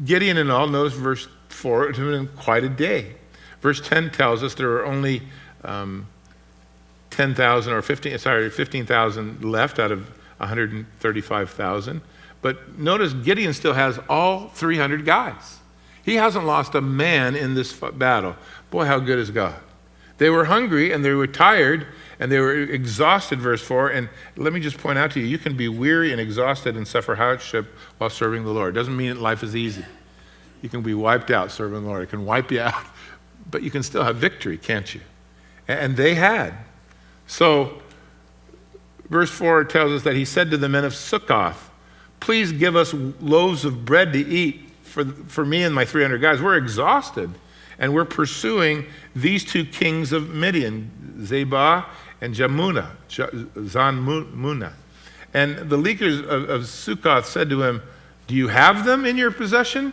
Gideon and all, knows verse 4, it's been quite a day. Verse 10 tells us there are only 15,000 left out of 135,000. But notice Gideon still has all 300 guys. He hasn't lost a man in this battle. Boy, how good is God. They were hungry and they were tired and they were exhausted, verse 4. And let me just point out to you, you can be weary and exhausted and suffer hardship while serving the Lord. It doesn't mean that life is easy. You can be wiped out serving the Lord. It can wipe you out. But you can still have victory, can't you? And they had. So, verse 4 tells us that he said to the men of Sukkoth, please give us loaves of bread to eat for me and my 300 guys. We're exhausted, and we're pursuing these two kings of Midian, Zebah and Zalmunna. And the leaders of Sukkoth said to him, do you have them in your possession?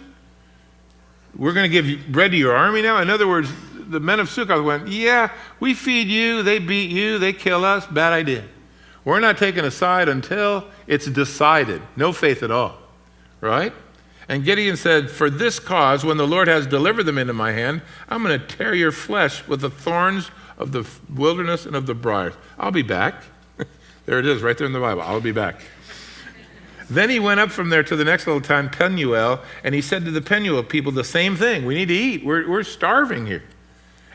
We're going to give you bread to your army now? In other words, the men of Sukkoth went, yeah, we feed you, they beat you, they kill us, bad idea. We're not taking a side until it's decided. No faith at all, right? And Gideon said, for this cause, when the Lord has delivered them into my hand, I'm going to tear your flesh with the thorns of the wilderness and of the briars. I'll be back. There it is, right there in the Bible. I'll be back. Then he went up from there to the next little town, Penuel, and he said to the Penuel people the same thing. We need to eat. We're starving here.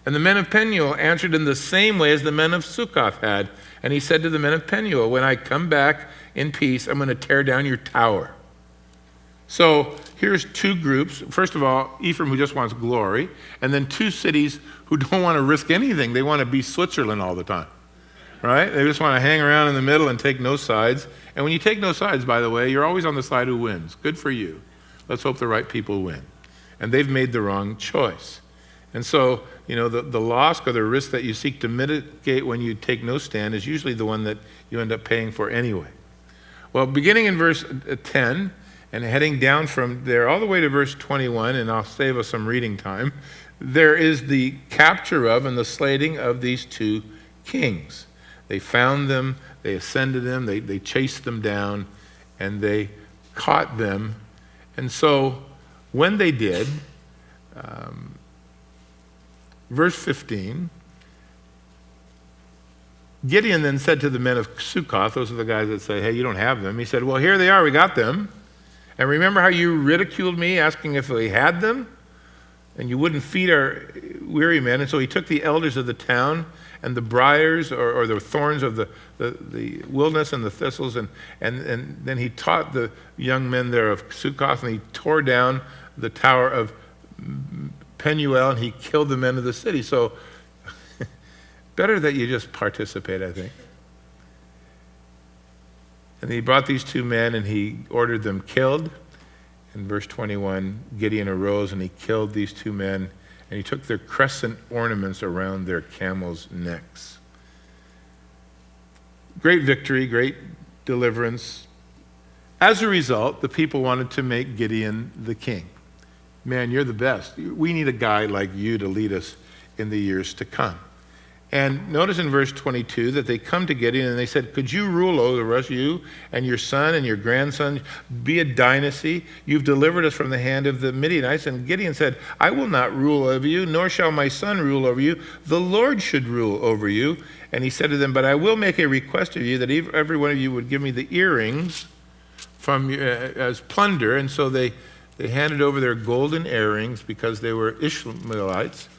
And the men of Penuel answered in the same way as the men of Sukkoth had. And he said to the men of Penuel, when I come back in peace, I'm going to tear down your tower. So here's two groups. First of all, Ephraim, who just wants glory, and then two cities who don't want to risk anything. They want to be Switzerland all the time, right? They just want to hang around in the middle and take no sides. And when you take no sides, by the way, you're always on the side who wins. Good for you. Let's hope the right people win. And they've made the wrong choice. And so, the loss or the risk that you seek to mitigate when you take no stand is usually the one that you end up paying for anyway. Well, beginning in verse 10 and heading down from there all the way to verse 21, and I'll save us some reading time, there is the capture of and the slating of these two kings. They found them, they ascended them, they chased them down, and they caught them. And so when they did, verse 15, Gideon then said to the men of Sukkoth, those are the guys that say, hey, you don't have them. He said, well, here they are, we got them. And remember how you ridiculed me asking if they had them? And you wouldn't feed our weary men. And so he took the elders of the town and the briars or the thorns of the wilderness and the thistles, and then he taught the young men there of Sukkoth, and he tore down the tower of Penuel, and he killed the men of the city. So better that you just participate, I think. And he brought these two men and he ordered them killed. In verse 21, Gideon arose and he killed these two men, and he took their crescent ornaments around their camels' necks. Great victory, great deliverance. As a result, the people wanted to make Gideon the king. Man, you're the best. We need a guy like you to lead us in the years to come. And notice in verse 22 that they come to Gideon and they said, could you rule over us, you and your son and your grandson, be a dynasty? You've delivered us from the hand of the Midianites. And Gideon said, I will not rule over you, nor shall my son rule over you. The Lord should rule over you. And he said to them, but I will make a request of you that every one of you would give me the earrings from as plunder. And so they handed over their golden earrings because they were Ishmaelites.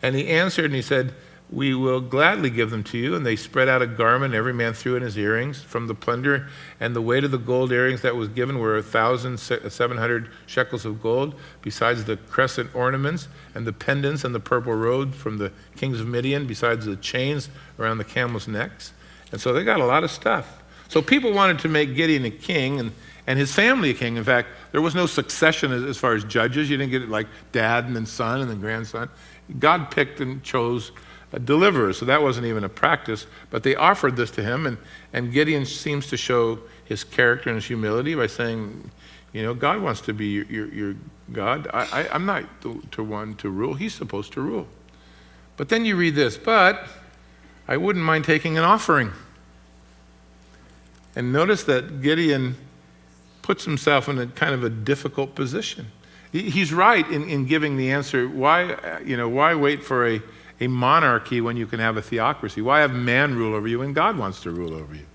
And he answered and he said, we will gladly give them to you. And they spread out a garment, every man threw in his earrings from the plunder. And the weight of the gold earrings that was given were 1,700 shekels of gold, besides the crescent ornaments and the pendants and the purple robe from the kings of Midian, besides the chains around the camels' necks. And so they got a lot of stuff. So people wanted to make Gideon a king and his family a king. In fact, there was no succession as far as judges. You didn't get it like dad and then son and then grandson. God picked and chose a deliverer, so that wasn't even a practice, but they offered this to him, and Gideon seems to show his character and his humility by saying, God wants to be your God. I'm not the one to rule. He's supposed to rule. But then you read this, but I wouldn't mind taking an offering. And notice that Gideon puts himself in a kind of a difficult position. He's right in giving the answer. Why wait for a monarchy when you can have a theocracy? Why have man rule over you when God wants to rule over you?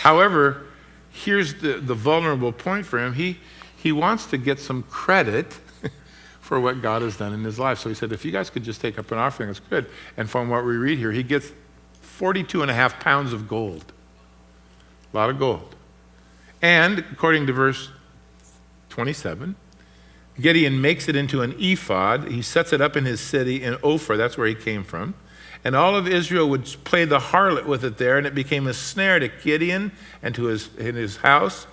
However, here's the vulnerable point for him. He wants to get some credit for what God has done in his life. So he said, if you guys could just take up an offering, that's good. And from what we read here, he gets 42.5 pounds of gold. A lot of gold. And according to verse 27, Gideon makes it into an ephod. He sets it up in his city in Ophir. That's where he came from. And all of Israel would play the harlot with it there, and it became a snare to Gideon and to his house.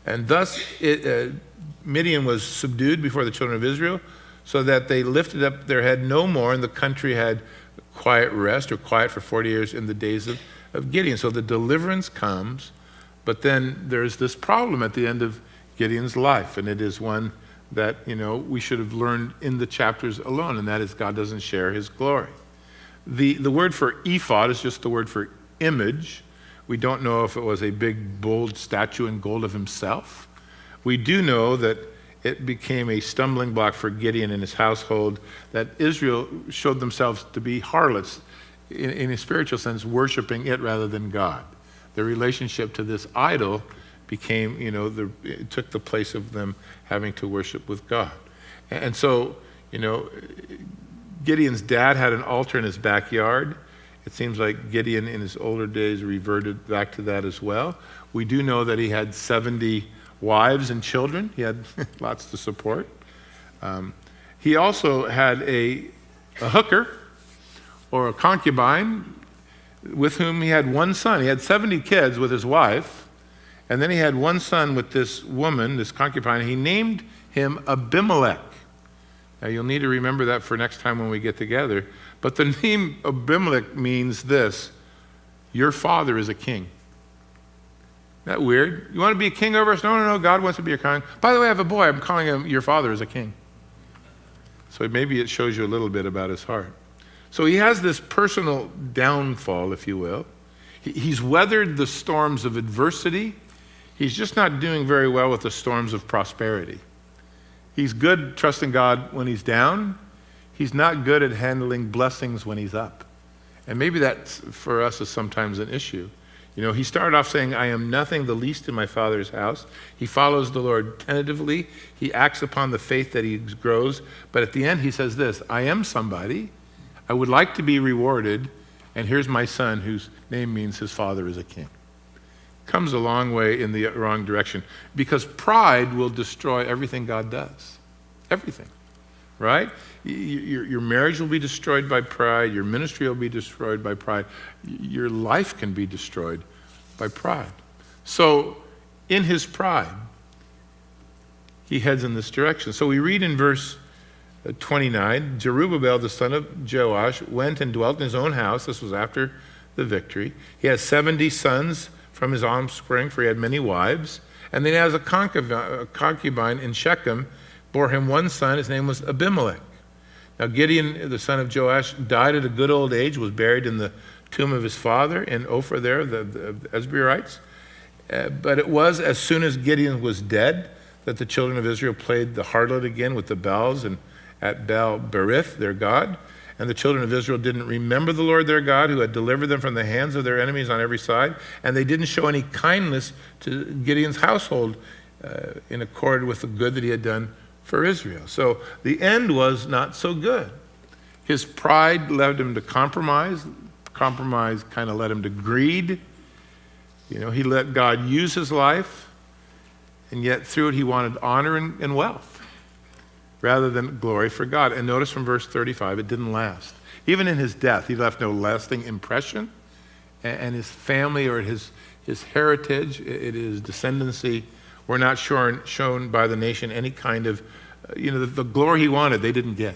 And thus Midian was subdued before the children of Israel, so that they lifted up their head no more, and the country had quiet rest, or quiet for 40 years in the days of Gideon. So the deliverance comes, but then there's this problem at the end of Gideon's life, and it is one that, we should have learned in the chapters alone, and that is God doesn't share his glory. The word for ephod is just the word for image. We don't know if it was a big, bold statue in gold of himself. We do know that it became a stumbling block for Gideon and his household, that Israel showed themselves to be harlots, in a spiritual sense, worshiping it rather than God. Their relationship to this idol became, it took the place of them having to worship with God. And so, Gideon's dad had an altar in his backyard. It seems like Gideon in his older days reverted back to that as well. We do know that he had 70 wives and children. He had lots to support. He also had a hooker or a concubine with whom he had one son. He had 70 kids with his wife, and then he had one son with this woman, this concubine. He named him Abimelech. Now you'll need to remember that for next time when we get together. But the name Abimelech means this: your father is a king. Isn't that weird? You want to be a king over us? No, God wants to be a king. By the way, I have a boy. I'm calling him your father is a king. So maybe it shows you a little bit about his heart. So he has this personal downfall, if you will. He's weathered the storms of adversity. He's just not doing very well with the storms of prosperity. He's good trusting God when he's down. He's not good at handling blessings when he's up. And maybe that for us is sometimes an issue. He started off saying, I am nothing, the least in my Father's house. He follows the Lord tentatively. He acts upon the faith that he grows. But at the end, he says this: I am somebody. I would like to be rewarded. And here's my son, whose name means his father is a king. Comes a long way in the wrong direction, because pride will destroy everything God does. Everything, right? Your marriage will be destroyed by pride. Your ministry will be destroyed by pride. Your life can be destroyed by pride. So in his pride, he heads in this direction. So we read in verse 29, Jerubbaal, the son of Joash, went and dwelt in his own house. This was after the victory. He has 70 sons from his offspring, for he had many wives. And then he has a concubine in Shechem, bore him one son. His name was Abimelech. Now Gideon, the son of Joash, died at a good old age, was buried in the tomb of his father in Ophir there, the Ezrahites. But it was as soon as Gideon was dead that the children of Israel played the harlot again with the Baals and at Baal Berith, their god. And the children of Israel didn't remember the Lord their God, who had delivered them from the hands of their enemies on every side. And they didn't show any kindness to Gideon's household in accord with the good that he had done for Israel. So the end was not so good. His pride led him to compromise. Compromise kind of led him to greed. He let God use his life, and yet through it he wanted honor and wealth rather than glory for God. And notice from verse 35, it didn't last. Even in his death, he left no lasting impression, and his family or his heritage, his descendancy, were not shown by the nation any kind of, the glory he wanted, they didn't get.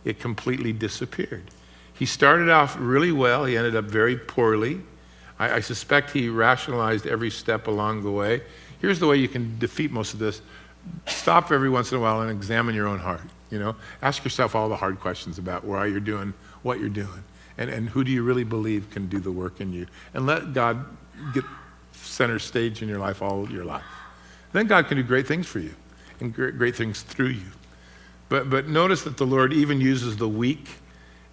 It completely disappeared. He started off really well. He ended up very poorly. I suspect he rationalized every step along the way. Here's the way you can defeat most of this. Stop every once in a while and examine your own heart. Ask yourself all the hard questions about why you're doing what you're doing, and who do you really believe can do the work in you, and let God get center stage in your life all your life. Then God can do great things for you and great things through you. But notice that the Lord even uses the weak,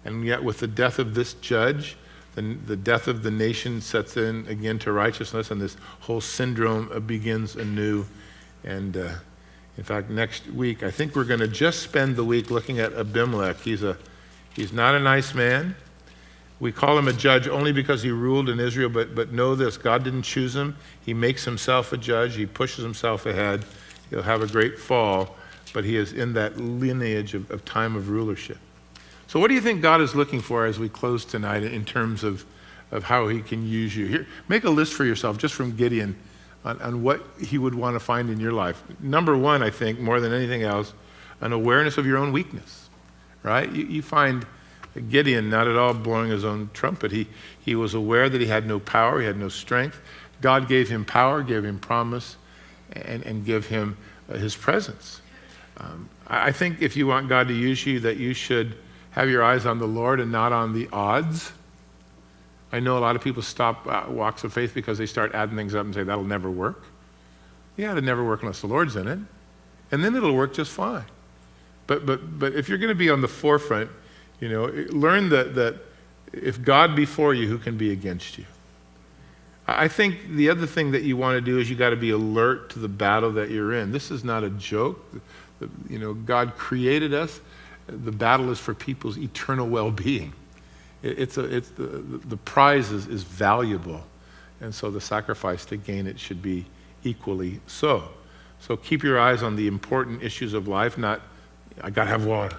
and yet with the death of this judge, the death of the nation sets in again to righteousness, and this whole syndrome begins anew. And in fact, next week, I think we're going to just spend the week looking at Abimelech. He's not a nice man. We call him a judge only because he ruled in Israel, but know this, God didn't choose him. He makes himself a judge. He pushes himself ahead. He'll have a great fall, but he is in that lineage of time of rulership. So what do you think God is looking for as we close tonight in terms of how he can use you? Here, make a list for yourself, just from Gideon, on what he would want to find in your life. Number one, I think, more than anything else, an awareness of your own weakness, right? You find Gideon not at all blowing his own trumpet. He was aware that he had no power, he had no strength. God gave him power, gave him promise, and give him his presence. I think if you want God to use you, that you should have your eyes on the Lord and not on the odds. I know a lot of people stop walks of faith because they start adding things up and say, that'll never work. Yeah, it'll never work unless the Lord's in it. And then it'll work just fine. But if you're going to be on the forefront, learn that if God be for you, who can be against you? I think the other thing that you want to do is you got to be alert to the battle that you're in. This is not a joke. God created us. The battle is for people's eternal well-being. The prize is valuable, and so the sacrifice to gain it should be equally so. So keep your eyes on the important issues of life, not, I got to have water,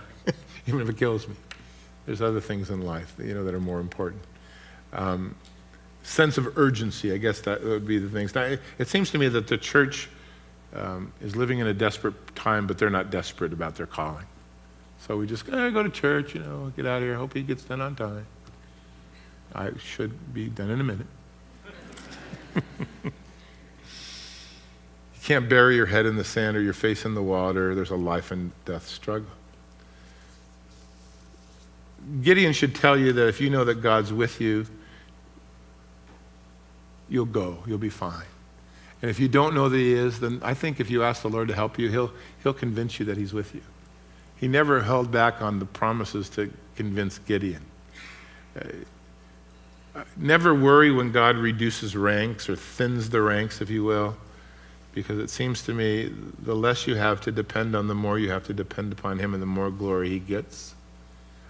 even if it kills me. There's other things in life that are more important. Sense of urgency, I guess that would be the things. Now, it seems to me that the church is living in a desperate time, but they're not desperate about their calling. So we just go to church, get out of here, hope he gets done on time. I should be done in a minute. You can't bury your head in the sand or your face in the water. There's a life and death struggle. Gideon should tell you that if you know that God's with you, you'll go, you'll be fine. And if you don't know that he is, then I think if you ask the Lord to help you, he'll convince you that he's with you. He never held back on the promises to convince Gideon. Never worry when God reduces ranks or thins the ranks, if you will, because it seems to me the less you have to depend on, the more you have to depend upon him and the more glory he gets.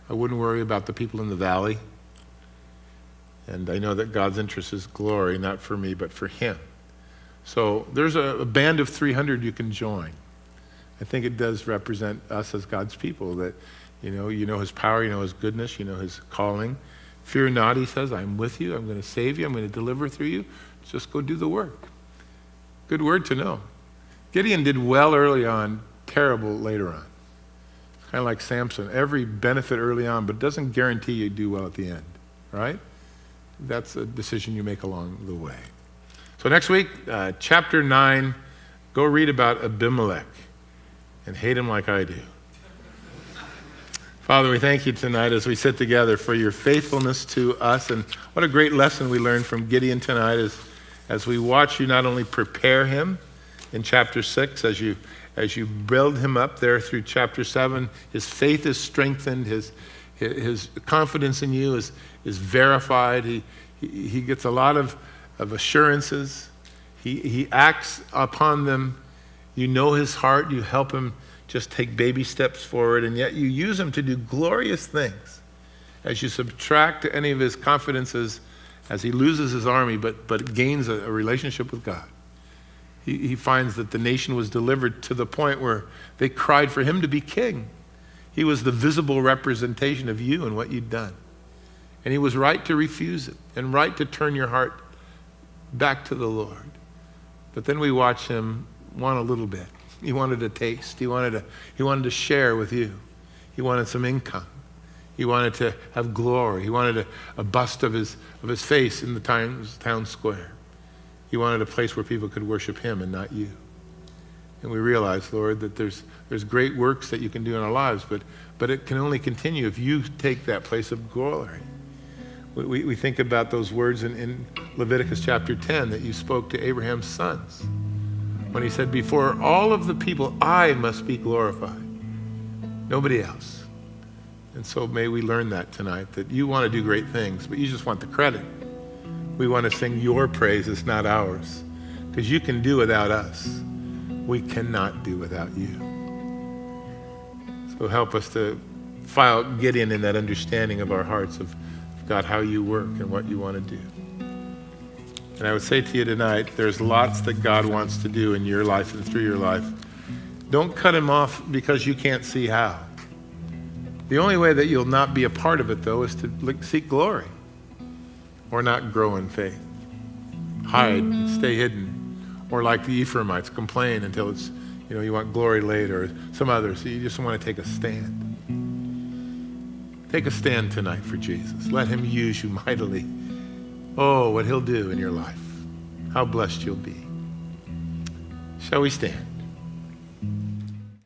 I wouldn't worry about the people in the valley. And I know that God's interest is glory, not for me, but for him. So there's a band of 300 you can join. I think it does represent us as God's people, that you know his power, you know his goodness, you know his calling. Fear not, he says, I'm with you, I'm going to save you, I'm going to deliver through you. Just go do the work. Good word to know. Gideon did well early on, terrible later on. Kind of like Samson, every benefit early on, but it doesn't guarantee you do well at the end, right? That's a decision you make along the way. So next week, chapter 9, go read about Abimelech and hate him like I do. Father, we thank you tonight as we sit together for your faithfulness to us, and what a great lesson we learned from Gideon tonight as we watch you not only prepare him in chapter 6, as you build him up there through chapter 7, his faith is strengthened, his confidence in you is verified. He gets a lot of assurances. He acts upon them. You know his heart. You help him just take baby steps forward, and yet you use him to do glorious things as you subtract any of his confidences as he loses his army, but gains a relationship with God. He finds that the nation was delivered to the point where they cried for him to be king. He was the visible representation of you and what you'd done. And he was right to refuse it and right to turn your heart back to the Lord. But then we watch him want a little bit. He wanted a taste. He wanted to share with you. He wanted some income. He wanted to have glory. He wanted a bust of his face in the town square. He wanted a place where people could worship him and not you. And we realize, Lord, that there's great works that you can do in our lives, but it can only continue if you take that place of glory. We think about those words in Leviticus chapter 10 that you spoke to Abraham's sons when he said, before all of the people, I must be glorified. Nobody else. And so may we learn that tonight, that you want to do great things, but you just want the credit. We want to sing your praises, not ours, because you can do without us. We cannot do without you. So help us to file Gideon in that understanding of our hearts of, God, how you work and what you want to do. And I would say to you tonight, there's lots that God wants to do in your life and through your life. Don't cut him off because you can't see how. The only way that you'll not be a part of it, though, is to seek glory or not grow in faith. Hide, stay hidden. Or like the Ephraimites, complain until it's, you want glory later, or some others. So you just want to take a stand. Take a stand tonight for Jesus. Let him use you mightily. Oh, what he'll do in your life. How blessed you'll be. Shall we stand?